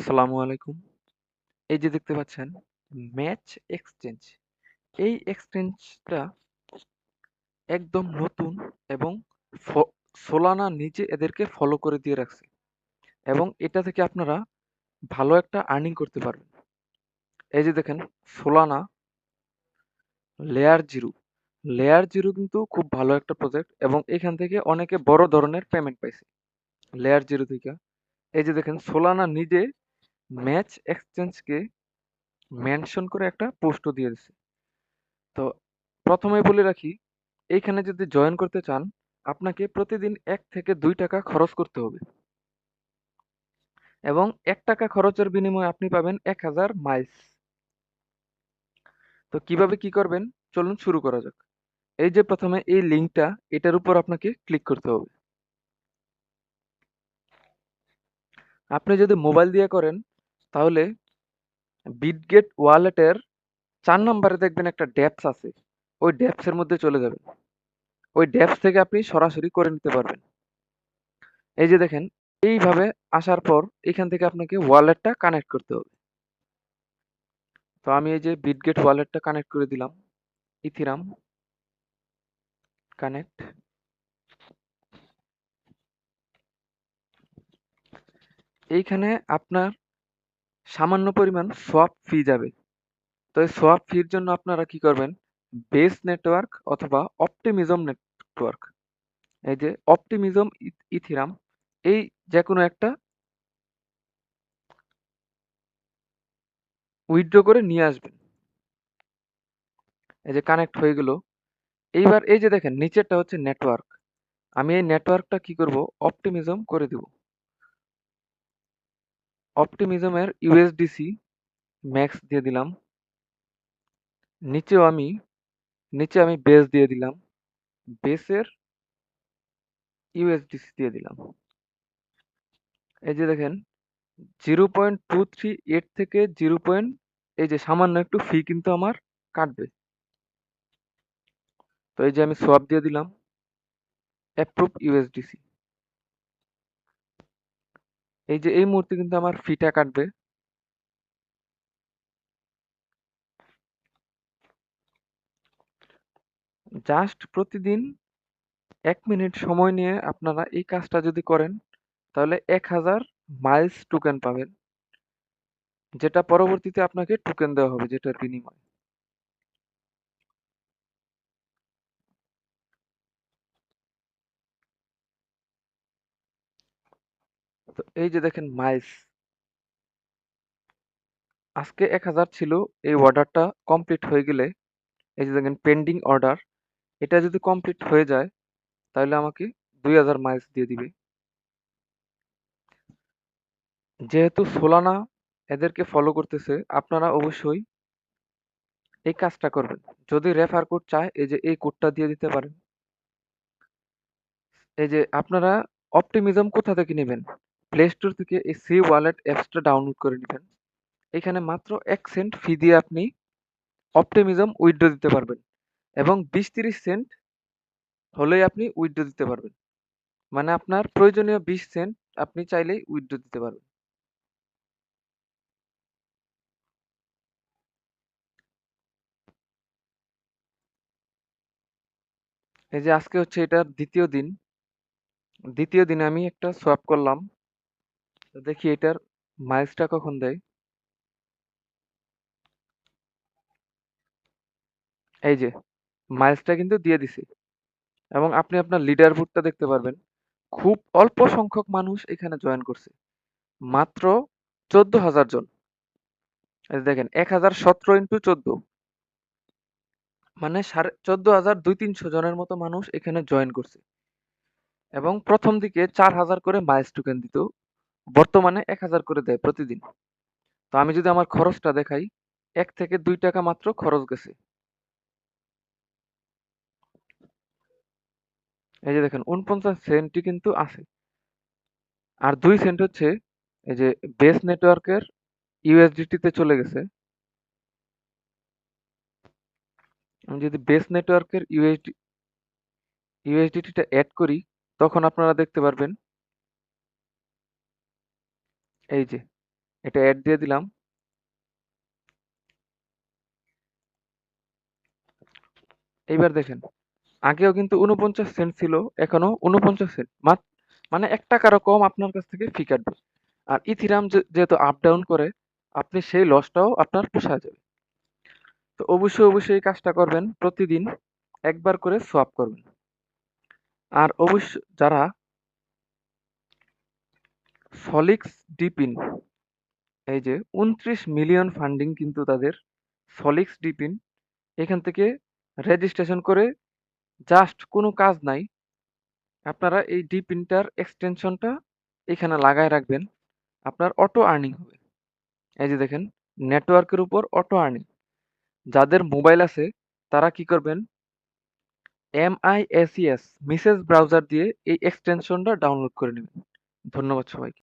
আসসালামু আলাইকুম। এই যে দেখতে পাচ্ছেন ম্যাচ এক্সচেঞ্জ। এই এক্সচেঞ্জটা একদম নতুন এবং ফ সোলানা নিজে এদেরকে ফলো করে দিয়ে রাখছে এবং এটা থেকে আপনারা ভালো একটা আর্নিং করতে পারবেন। এই যে দেখেন সোলানা লেয়ার 0। লেয়ার 0 কিন্তু খুব ভালো একটা প্রজেক্ট এবং এখান থেকে অনেকে বড় ধরনের পেমেন্ট পাইছে লেয়ার 0 থেকে। এই যে দেখেন সোলানা নিজে ম্যাচ এক্সচেঞ্জকে মেনশন করে একটা পোস্টও দিয়ে দিছে। তো প্রথমেই বলে রাখি, এইখানে যদি জয়েন করতে চান আপনাকে প্রতিদিন ১ থেকে ২ টাকা খরচ করতে হবে এবং ১ টাকা খরচের বিনিময়ে আপনি পাবেন ১,০০০ মাইলস। তো কিভাবে কি করবেন চলুন শুরু করা যাক। এই যে প্রথমে এই লিঙ্কটা এটার উপর আপনাকে ক্লিক করতে হবে। আপনি যদি মোবাইল দিয়ে করেন তাহলে বিটগেট ওয়ালেটের ৪ নম্বরে দেখবেন একটা ড্যাপস আছে। ওই ড্যাপসের মধ্যে চলে যাবেন। ওই ড্যাপস থেকে আপনি সরাসরি করে নিতে পারবেন। এই যে দেখেন এইভাবে আসার পর এখান থেকে আপনাকে ওয়ালেটটা কানেক্ট করতে হবে। তো আমি এই যে বিটগেট ওয়ালেটটা কানেক্ট করে দিলাম। Ethereum connect. এইখানে আপনার সামান্য পরিমাণ সোয়াপ ফি যাবে। তো এই সোয়াপ ফির জন্য আপনারা কি করবেন, বেস নেটওয়ার্ক অথবা অপটিমিজম নেটওয়ার্ক, এই যে অপটিমিজম ইথিরাম, এই যে কোনো একটা উইথড্র করে নিয়ে আসবেন। এই যে কানেক্ট হয়ে গেল। এইবার এই যে দেখেন নিচেরটা হচ্ছে নেটওয়ার্ক। আমি এই নেটওয়ার্কটা কি করব, অপটিমিজম করে দিব। অপটিমিজমের ইউএসডিসি ম্যাক্স দিয়ে দিলাম। নিচেও আমি নিচে আমি বেস দিয়ে দিলাম। বেসের ইউএসডিসি দিয়ে দিলাম। এই যে দেখেন 0.238 থেকে 0. এই যে সামান্য একটু ফি কিন্তু আমার কাটবে। তো এই যে আমি সোয়াপ দিয়ে দিলাম, অ্যাপ্রুভ ইউএসডিসি। এই যে এই মুহূর্তে কিন্তু আমার ফিটা কাটবে। জাস্ট প্রতিদিন 1 মিনিট সময় নিয়ে আপনারা এই কাজটা যদি করেন তাহলে 1,000 মাইলস টোকেন পাবেন, যেটা পরবর্তীতে আপনাকে টোকেন দেওয়া হবে যেটার বিনিময়ে। তো এই যে দেখেন মাইলস আজকে 1,000 ছিল। এই অর্ডারটা কমপ্লিট হয়ে গেলে এই যে দেখেন পেন্ডিং অর্ডার, এটা যদি কমপ্লিট হয়ে যায় তাহলে আমাকে 2,000 মাইলস দিয়ে দিবে। যেহেতু সোলানা এদেরকে ফলো করতেছে আপনারা অবশ্যই এই কাজটা করবেন। যদি রেফার কোড চায় এই যে এই কোডটা দিয়ে দিতে পারেন। এই যে আপনারা অপটিমিজম কোথা থেকে নেবেন, প্লে স্টোর থেকে এই সি ওয়ালেট অ্যাপসটা ডাউনলোড করে নেবেন। এখানে মাত্র 1 সেন্ট ফি দিয়ে আপনি অপটিমিজম উইথড্র দিতে পারবেন এবং 20-30 সেন্ট হলেই আপনি উইথড্র দিতে পারবেন। মানে আপনার প্রয়োজনীয় 20 সেন্ট আপনি চাইলেই উইথড্র দিতে পারবেন। এই যে আজকে হচ্ছে এটার দ্বিতীয় দিন। দ্বিতীয় দিনে আমি একটা সোয়াপ করলাম। তো দেখি এটার মাইলসটা কখন দেয়। এই যে মাইলসটা কিন্তু দিয়ে দিছে এবং আপনি আপনার লিডার বোর্ডটা দেখতে পারবেন। খুব অল্প সংখ্যক মানুষ এখানে জয়েন করছে, মাত্র 14,000 জন। এই যে দেখেন 1,017 ইন্টু 14, মানে 14,200-300 জনের মতো মানুষ এখানে জয়েন করছে এবং প্রথম দিকে 4,000 করে মাইলস টোকেন দিত, বর্তমানে 1,000 করে দেয় প্রতিদিন। তো আমি যদি আমার খরচটা দেখাই, 1 থেকে 2 টাকা মাত্র খরচ গেছে। এই যে দেখেন 49 সেন্টই কিন্তু আছে। আর 2 সেন্ট হচ্ছে এই যে বেস নেটওয়ার্কের ইউএসডিটি তে চলে গেছে। আমি যদি বেস নেটওয়ার্কের ইউএসডিটিটা অ্যাড করি তখন আপনারা দেখতে পারবেন এই যে এটা অ্যাড দিয়ে দিলাম। এইবার দেখেন, আগেও কিন্তু ৪৯ সেন্ট ছিল, এখনো ৪৯ সেন্ট। মানে ৳১ কম আপনার কাছ থেকে ফি কাটবে। আর ইথিরাম যেহেতু আপ ডাউন করে, আপনি সেই লসটাও আপনার পোষায় যাবে। তো অবশ্যই এই কাজটা করবেন, প্রতিদিন একবার করে সোয়াপ করবেন। আর যারা সলিক্স ডিপিন, এই যে ২৯ মিলিয়ন ফান্ডিং কিন্তু তাদের, সলিক্স ডিপিন, এখান থেকে রেজিস্ট্রেশন করে জাস্ট কোনো কাজ নাই, আপনারা এই ডিপিনটার এক্সটেনশনটা এখানে লাগায় রাখবেন, আপনার অটো আর্নিং হবে। এই যে দেখেন, নেটওয়ার্কের উপর অটো আর্নিং। যাদের মোবাইল আছে তারা কি করবেন, MISES মেসেজ ব্রাউজার দিয়ে এই এক্সটেনশনটা ডাউনলোড করে নেবেন। ধন্যবাদ সবাইকে।